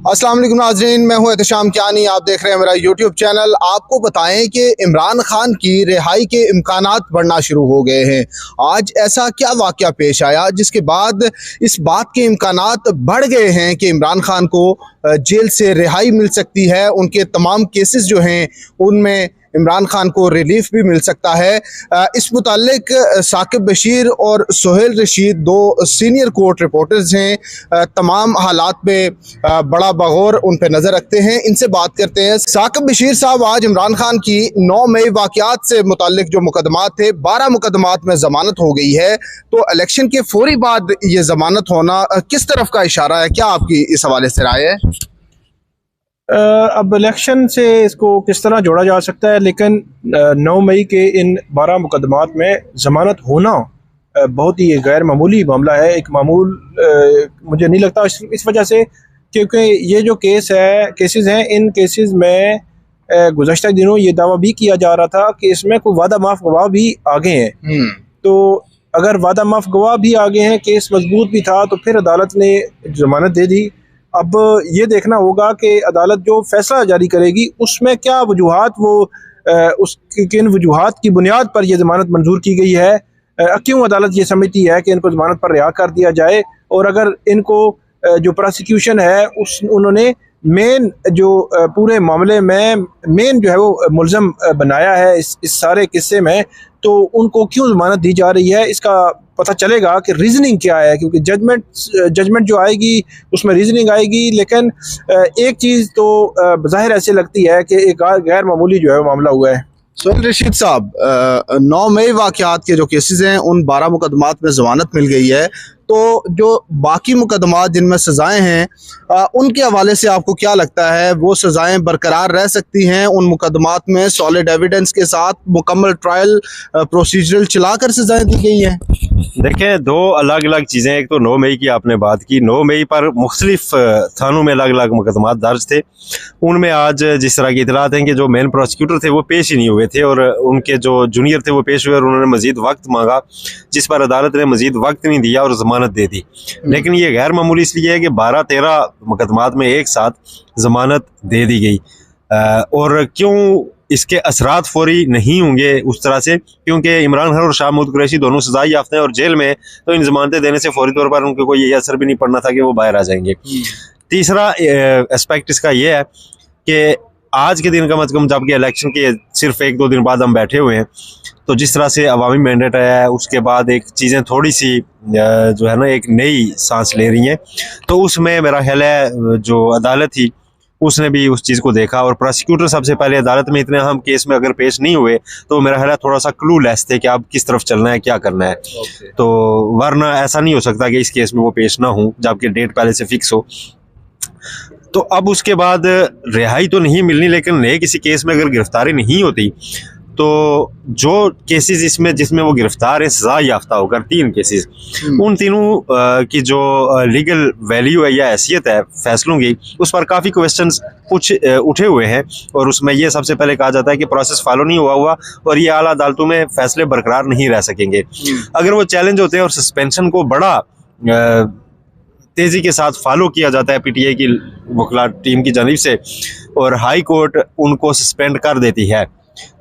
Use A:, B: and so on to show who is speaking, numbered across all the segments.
A: अस्सलाम वालेकुम नाज़रीन, मैं हूं एहतशाम कियानी। आप देख रहे हैं मेरा यूट्यूब चैनल। आपको बताएं कि इमरान खान की रिहाई के इम्कानात बढ़ना शुरू हो गए हैं। आज ऐसा क्या वाक़या पेश आया जिसके बाद इस बात के इम्कानात बढ़ गए हैं कि इमरान खान को जेल से रिहाई मिल सकती है। उनके तमाम केसेस जो हैं उनमें इमरान खान को रिलीफ भी मिल सकता है। इस मुतालिक साकिब बशीर और सोहेल रशीद दो सीनियर कोर्ट रिपोर्टर्स हैं। तमाम हालात में बड़ा बगौर उन पर नज़र रखते हैं। इनसे बात करते हैं। साकिब बशीर साहब, आज इमरान खान की 9 मई वाक़यात से मुतालिक जो मुकदमात थे, 12 मुकदमात में ज़मानत हो गई है, तो इलेक्शन के फौरी बाद ये ज़मानत होना किस तरफ का इशारा है? क्या आपकी इस हवाले से राय है?
B: अब इलेक्शन से इसको किस तरह जोड़ा जा सकता है, लेकिन 9 मई के इन 12 मुकदमात में ज़मानत होना बहुत ही गैर मामूली मामला है। एक मामूल मुझे नहीं लगता इस वजह से, क्योंकि ये जो केसेस हैं, इन केसेस में गुज़श्ता दिनों ये दावा भी किया जा रहा था कि इसमें कोई वादा माफ गवाह भी आगे हैं। तो अगर वादा माफ गवाह भी आगे हैं, केस मजबूत भी था, तो फिर अदालत ने ज़मानत दे दी। अब ये देखना होगा कि अदालत जो फैसला जारी करेगी उसमें क्या वजूहात, उस किन वजूहात की बुनियाद पर यह ज़मानत मंजूर की गई है। क्यों अदालत ये समझती है कि इनको ज़मानत पर रिहा कर दिया जाए, और अगर इनको जो प्रोसिक्यूशन है उन्होंने मेन जो पूरे मामले में मेन जो है वो मुलज़म बनाया है इस सारे किस्से में, तो उनको क्यों ज़मानत दी जा रही है, इसका पता चलेगा कि रीजनिंग क्या है। क्योंकि जजमेंट जो आएगी उसमें रीजनिंग आएगी, लेकिन एक चीज़ तो बज़ाहिर ऐसे लगती है कि एक गैर मामूली जो है वो मामला हुआ है।
A: सोहेल रशीद साहब, 9 मई वाक़यात के जो केसेस हैं उन 12 मुकदमात में ज़मानत मिल गई है, तो जो बाकी मुकदमात जिनमें सज़ाएं हैं उनके हवाले से आपको क्या लगता है? वो सज़ाएं बरकरार रह सकती हैं? उन मुकदमात में सॉलिड एविडेंस के साथ मुकम्मल ट्रायल प्रोसीजरल चलाकर सज़ाएं दी गई हैं?
C: देखें, दो अलग अलग चीज़ें। एक तो 9 मई की आपने बात की, 9 मई पर मुख्तलिफ थानों में अलग अलग मुकदमात दर्ज थे। उनमें आज जिस तरह की इतलात हैं कि जो मेन प्रोसिक्यूटर थे वो पेश ही नहीं हुए थे, और उनके जो जूनियर थे वो पेश हुए और उन्होंने मज़ीद वक्त मांगा, जिस पर अदालत ने मज़ीद वक्त नहीं दिया और ज़मानत दे दी। लेकिन ये गैर मामूली इसलिए है कि 12-13 मुकदमात में एक साथ ज़मानत दे दी गई। और क्यों इसके असरात फौरी नहीं होंगे उस तरह से, क्योंकि इमरान खान और शाह महमूद कुरैशी दोनों सजा याफ्ते हैं और जेल में, तो इन जमानतें देने से फौरी तौर पर उनके कोई ये असर भी नहीं पड़ना था कि वो बाहर आ जाएंगे। तीसरा एस्पेक्ट इसका ये है कि आज के दिन कम अज़ कम, जबकि इलेक्शन के सिर्फ 1-2 दिन बाद हम बैठे हुए हैं, तो जिस तरह से अवामी मैंडेट आया है उसके बाद एक चीज़ें थोड़ी सी जो है ना एक नई सांस ले रही हैं। तो उसमें मेरा ख्याल है जो अदालत थी उसने भी उस चीज़ को देखा, और प्रोसिक्यूटर सबसे पहले अदालत में इतने अहम केस में अगर पेश नहीं हुए तो मेरा ख्याल है थोड़ा सा क्लू लेस थे कि अब किस तरफ चलना है, क्या करना है। तो वरना ऐसा नहीं हो सकता कि इस केस में वो पेश ना हो जबकि डेट पहले से फिक्स हो। तो अब उसके बाद रिहाई तो नहीं मिलनी, लेकिन नए किसी केस में अगर गिरफ्तारी नहीं होती तो जो केसेस जिसमें वो गिरफ्तार है सजा याफ्ता होकर, 3 केसेस, उन तीनों की जो लीगल वैल्यू है या हैसियत है फैसलों की, उस पर काफ़ी क्वेश्चंस उठे हुए हैं। और उसमें ये सबसे पहले कहा जाता है कि प्रोसेस फॉलो नहीं हुआ और ये आला अदालतों में फैसले बरकरार नहीं रह सकेंगे। अगर वो चैलेंज होते हैं और सस्पेंशन को बड़ा तेज़ी के साथ फॉलो किया जाता है पीटीआई की वकला टीम की जानिब से, और हाई कोर्ट उनको सस्पेंड कर देती है,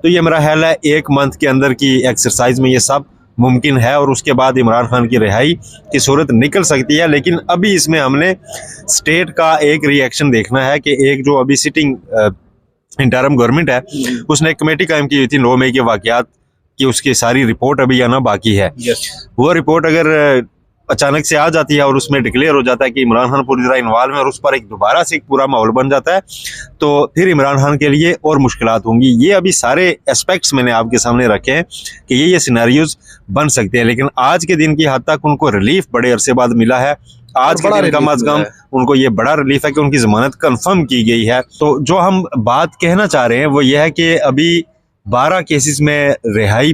C: तो ये मेरा ख्याल है 1 मंथ के अंदर की एक्सरसाइज में ये सब मुमकिन है, और उसके बाद इमरान खान की रिहाई की सूरत निकल सकती है। लेकिन अभी इसमें हमने स्टेट का एक रिएक्शन देखना है कि एक जो अभी सिटिंग इंटरिम गवर्नमेंट है उसने एक कमेटी कायम की हुई थी 9 मई के वाक़यात की, उसकी सारी रिपोर्ट अभी आना बाकी है। वो रिपोर्ट अगर अचानक से आ जाती है और उसमें डिक्लेयर हो जाता है कि इमरान खान पूरी तरह इन्वॉल्व है और उस पर एक दोबारा से एक पूरा माहौल बन जाता है, तो फिर इमरान खान के लिए और मुश्किलात होंगी। ये अभी सारे एस्पेक्ट्स मैंने आपके सामने रखे हैं कि ये सिनेरियोज बन सकते हैं, लेकिन आज के दिन की हद तक उनको रिलीफ बड़े अरसे बाद मिला है। आज के दिन कम अज कम उनको ये बड़ा रिलीफ है कि उनकी जमानत कन्फर्म की गई है। तो जो हम बात कहना चाह रहे हैं वो ये है कि अभी 12 केसेस में रिहाई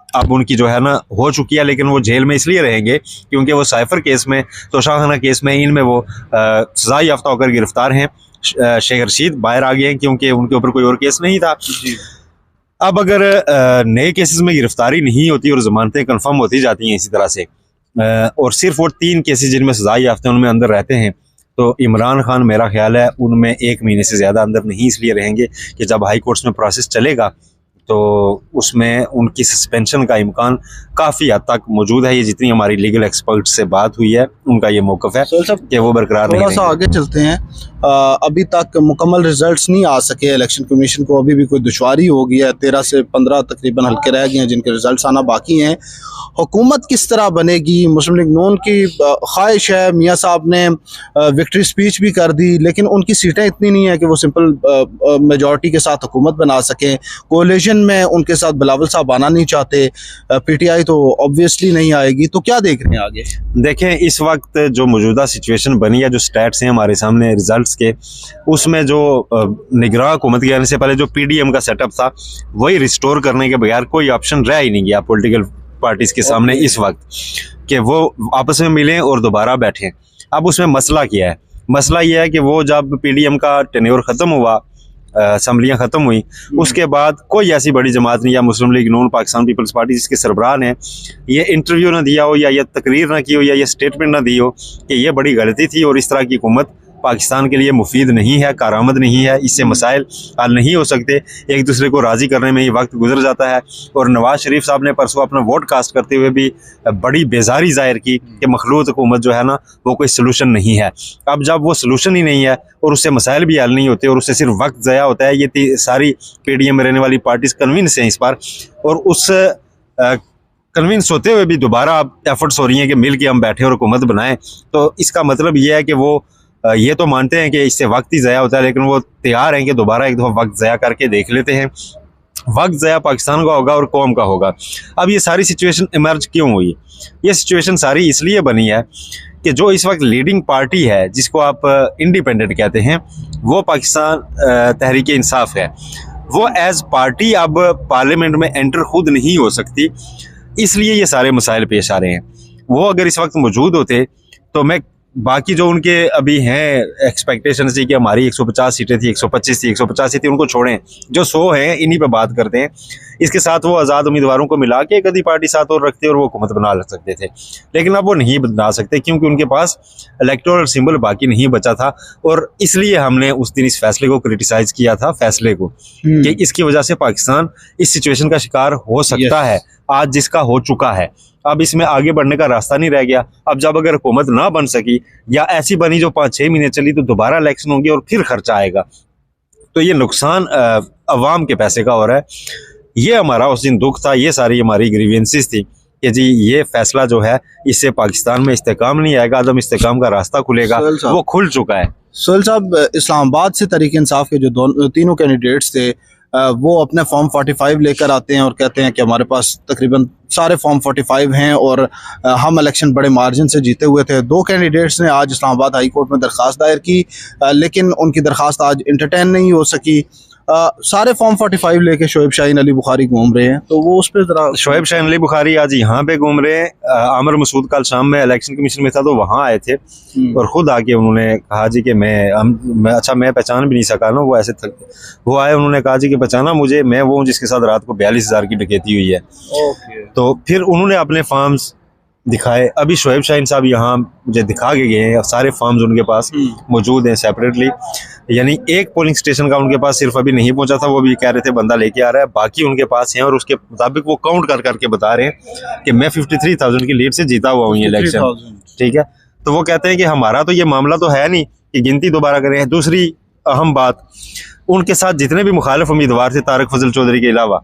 C: अब उनकी जो है ना हो चुकी है, लेकिन वो जेल में इसलिए रहेंगे क्योंकि वो साइफर केस में, तोशाखाना केस में, इनमें वो सजा याफ्ता होकर गिरफ्तार हैं। शेख रशीद बाहर आ गए हैं क्योंकि उनके ऊपर कोई और केस नहीं था। अब अगर नए केसेस में गिरफ्तारी नहीं होती और जमानतें कंफर्म होती जाती हैं इसी तरह से, और सिर्फ वो 3 केसेस जिनमें सजा याफ्ता उनमें अंदर रहते हैं, तो इमरान खान मेरा ख्याल है उनमें 1 महीने से ज़्यादा अंदर नहीं इसलिए रहेंगे कि जब हाई कोर्ट्स में प्रोसेस चलेगा तो उसमें उनकी सस्पेंशन का इम्कान काफ़ी हद तक मौजूद है। ये जितनी हमारी लीगल एक्सपर्ट से बात हुई है उनका ये मौक़िफ़ है कि वो बरकरार नहीं
A: थोड़ा सा आगे चलते हैं। अभी तक मुकम्मल रिजल्ट्स नहीं आ सके, इलेक्शन कमीशन को अभी भी कोई दुश्वारी हो गई है। 13 से 15 तकरीबन हल्के रह गए हैं जिनके रिजल्ट्स आना बाकी हैं। हुकूमत किस तरह बनेगी? मुस्लिम लीग नून की ख्वाहिश है, मियाँ साहब ने विक्ट्री स्पीच भी कर दी, लेकिन उनकी सीटें इतनी नहीं है कि वो सिंपल मेजॉरिटी के साथ हुकूमत बना सकें। कोलिशन में उनके साथ बिलावल साहब आना नहीं चाहते, पीटीआई तो ऑब्वियसली नहीं आएगी। तो क्या देख रहे हैं आगे?
C: देखें, इस वक्त जो मौजूदा सिचुएशन बनी है, जो स्टैट्स हैं हमारे सामने रिजल्ट्स के, उसमें जो निगरान हुकूमत के आने से पहले जो पीडीएम का सेटअप था वही रिस्टोर करने के बगैर कोई ऑप्शन रह ही नहीं गया पॉलिटिकल पार्टीज के सामने इस वक्त कि वो आपस में मिलें और दोबारा बैठें। अब उसमें मसला क्या है? मसला ये है कि वो जब पीडीएम का टेन्योर ख़त्म हुआ, असम्बलियाँ ख़त्म हुई, उसके बाद कोई ऐसी बड़ी जमात नहीं, या मुस्लिम लीग नून, पाकिस्तान पीपल्स पार्टी जिसके सरबराह ने ये इंटरव्यू ना दिया हो या ये तकरीर ना की हो या ये स्टेटमेंट ना दी हो कि ये बड़ी गलती थी और इस तरह की हुकूमत पाकिस्तान के लिए मुफीद नहीं है, कारआमद नहीं है, इससे मसाइल हल नहीं हो सकते, एक दूसरे को राज़ी करने में ही वक्त गुजर जाता है। और नवाज शरीफ साहब ने परसों अपना वोट कास्ट करते हुए भी बड़ी बेजारी ज़ाहिर की कि मखलूत हुकूमत जो है ना वो कोई सलूशन नहीं है। अब जब वो सलूशन ही नहीं है और उससे मसाइल भी हल नहीं होते और उससे सिर्फ वक्त ज़ाया होता है, ये सारी पीडीएम में रहने वाली पार्टीज कन्विंस हैं इस बार, और उस कन्विंस होते हुए भी दोबारा अब एफर्ट्स हो रही हैं कि मिल के हम बैठे और हुकूमत बनाएं। तो इसका मतलब ये है कि वो ये तो मानते हैं कि इससे वक्त ही ज़ाया होता है, लेकिन वो तैयार हैं कि दोबारा एक दफ़ा वक्त ज़ाया करके देख लेते हैं। वक्त ज़ाया पाकिस्तान का होगा और कौम का होगा। अब ये सारी सिचुएशन इमर्ज क्यों हुई? ये सिचुएशन सारी इसलिए बनी है कि जो इस वक्त लीडिंग पार्टी है, जिसको आप इंडिपेंडेंट कहते हैं, वो पाकिस्तान तहरीक इंसाफ है। वो एज पार्टी अब पार्लियामेंट में एंटर खुद नहीं हो सकती, इसलिए ये सारे मसाइल पेश आ रहे हैं। वो अगर इस वक्त मौजूद होते तो मैं बाकी जो उनके अभी हैं एक्सपेक्टेशन थी कि हमारी 150 सीटें थी, 125 थी, 185 थी, उनको छोड़ें, जो 100 हैं इन्हीं पे बात करते हैं। इसके साथ वो आज़ाद उम्मीदवारों को मिला के एक आधी पार्टी साथ और रखते और वो हुकूमत बना सकते थे, लेकिन अब वो नहीं बना सकते क्योंकि उनके पास इलेक्टोरल सिंबल बाकी नहीं बचा था। और इसलिए हमने उस दिन इस फैसले को क्रिटिसाइज़ किया था, फैसले को, कि इसकी वजह से पाकिस्तान इस सिचुएशन का शिकार हो सकता है, आज जिसका हो चुका है। अब इसमें आगे बढ़ने का रास्ता नहीं रह गया। अब जब अगर हुकूमत ना बन सकी या ऐसी बनी जो 5-6 महीने चली तो दोबारा इलेक्शन होंगे और फिर खर्चा आएगा, तो ये नुकसान अवाम के पैसे का हो रहा है। ये हमारा उस दिन दुख था, ये सारी हमारी ग्रीवेंसेस थी कि जी ये फैसला जो है इससे पाकिस्तान में इस्तेकाम नहीं आएगा, अदम इस्तेकाम का रास्ता खुलेगा, वो खुल चुका है।
A: सोहेल साहब, इस्लामाबाद से तहरीक इंसाफ के जो तीनों कैंडिडेट्स थे वो अपने फॉर्म 45 लेकर आते हैं और कहते हैं कि हमारे पास तकरीबन सारे फॉर्म 45 हैं और हम इलेक्शन बड़े मार्जिन से जीते हुए थे। 2 कैंडिडेट्स ने आज इस्लामाबाद हाई कोर्ट में दरख्वास्त दायर की, लेकिन उनकी दरख्वास्त आज इंटरटेन नहीं हो सकी। सारे फॉर्म 45 लेके शोएब शाहीन अली बुखारी घूम रहे हैं, तो वो उस पर जरा।
C: शोएब शाहीन अली बुखारी आज यहाँ पे घूम रहे हैं। आमिर मसूद कल शाम में इलेक्शन कमीशन में था तो वहाँ आए थे और खुद आके उन्होंने कहा जी कि मैं पहचान भी नहीं सका ना, वो ऐसे वो आए, उन्होंने कहा जी कि पहचाना मुझे, मैं वो हूँ जिसके साथ रात को 42,000 की डकैती हुई है। तो फिर उन्होंने अपने फॉर्म्स दिखाए। अभी शोएब शाहीन साहब यहाँ मुझे दिखा के गए हैं, सारे फॉर्म्स उनके पास मौजूद हैं सेपरेटली, यानी एक पोलिंग स्टेशन का उनके पास सिर्फ अभी नहीं पहुंचा था, वो भी कह रहे थे बंदा लेके आ रहा है, बाकी उनके पास हैं और उसके मुताबिक वो काउंट कर करके बता रहे हैं कि मैं 53,000 की लीड से जीता हुआ हूँ ये इलेक्शन। ठीक है, तो वो कहते हैं कि हमारा तो ये मामला तो है नहीं कि गिनती दोबारा करें। दूसरी अहम बात, उनके साथ जितने भी मुखालिफ उम्मीदवार थे तारिक फजल चौधरी के अलावा,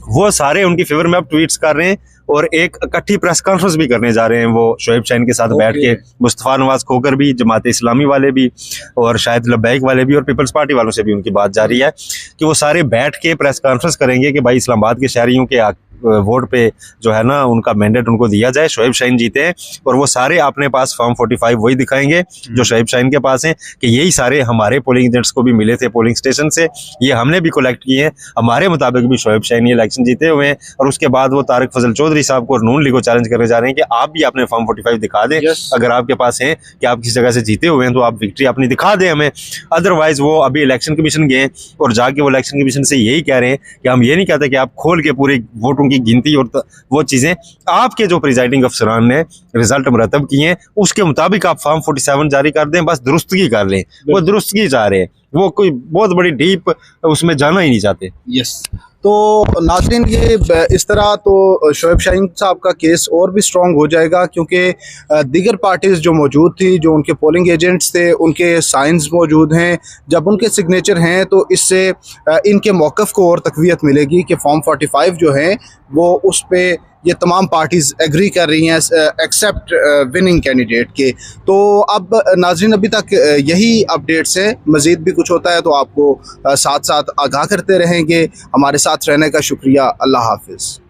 C: वो सारे उनकी फेवर में अब ट्वीट्स कर रहे हैं और एक इकट्ठी प्रेस कॉन्फ्रेंस भी करने जा रहे हैं वो शोएब शाहीन के साथ बैठ के। मुस्तफा नवाज खोकर भी, जमात इस्लामी वाले भी और शायद लब्बैक वाले भी और पीपल्स पार्टी वालों से भी उनकी बात जारी है कि वो सारे बैठ के प्रेस कॉन्फ्रेंस करेंगे कि भाई इस्लामाबाद के शहरियों के वोट पे जो है ना उनका मैंडेट उनको दिया जाए, शोएब शाहीन जीते हैं। और वो सारे अपने पास फॉर्म 45 वही दिखाएंगे जो शोएब शाहीन के पास हैं कि यही सारे हमारे पोलिंग एजेंट्स को भी मिले थे पोलिंग स्टेशन से, ये हमने भी कलेक्ट किए हैं, हमारे मुताबिक भी शोएब शाहीन ये इलेक्शन जीते हुए हैं। और उसके बाद वो तारिक फजल चौधरी साहब को और नून लीग को चैलेंज करने जा रहे हैं कि आप भी अपने फॉर्म 45 दिखा दें, अगर आपके पास हैं कि आप किसी जगह से जीते हुए हैं तो आप विक्ट्री अपनी दिखा दें हमें। अदरवाइज वो अभी इलेक्शन कमीशन गए और जाके वो इलेक्शन कमीशन से यही कह रहे हैं कि हम ये नहीं कहते कि आप खोल के पूरी वोटों उनकी गिनती और वो चीज़ें आपके जो प्रिजाइडिंग अफसरान ने रिजल्ट मुरतब किए हैं उसके मुताबिक आप फॉर्म 47 जारी कर दें, बस दुरुस्तगी कर लें। वो दुरुस्तगी चाह रहे हैं, वो कोई बहुत बड़ी डीप उसमें जाना ही नहीं चाहते।
A: यस, तो नाज़रीन ये इस तरह तो शोएब शाहीन साहब का केस और भी स्ट्रॉन्ग हो जाएगा, क्योंकि दीगर पार्टीज़ जो मौजूद थी, जो उनके पोलिंग एजेंट्स थे, उनके साइंस मौजूद हैं। जब उनके सिग्नेचर हैं तो इससे इनके मौक़िफ़ को और तक़वियत मिलेगी कि फॉर्म 45 जो है वो उस पे ये तमाम पार्टीज़ एग्री कर रही हैं एक्सेप्ट विनिंग कैंडिडेट के। तो अब नाज़रीन अभी तक यही अपडेट्स हैं, मज़ीद भी कुछ होता है तो आपको साथ साथ आगाह करते रहेंगे। हमारे साथ रहने का शुक्रिया। अल्लाह हाफ़िज़।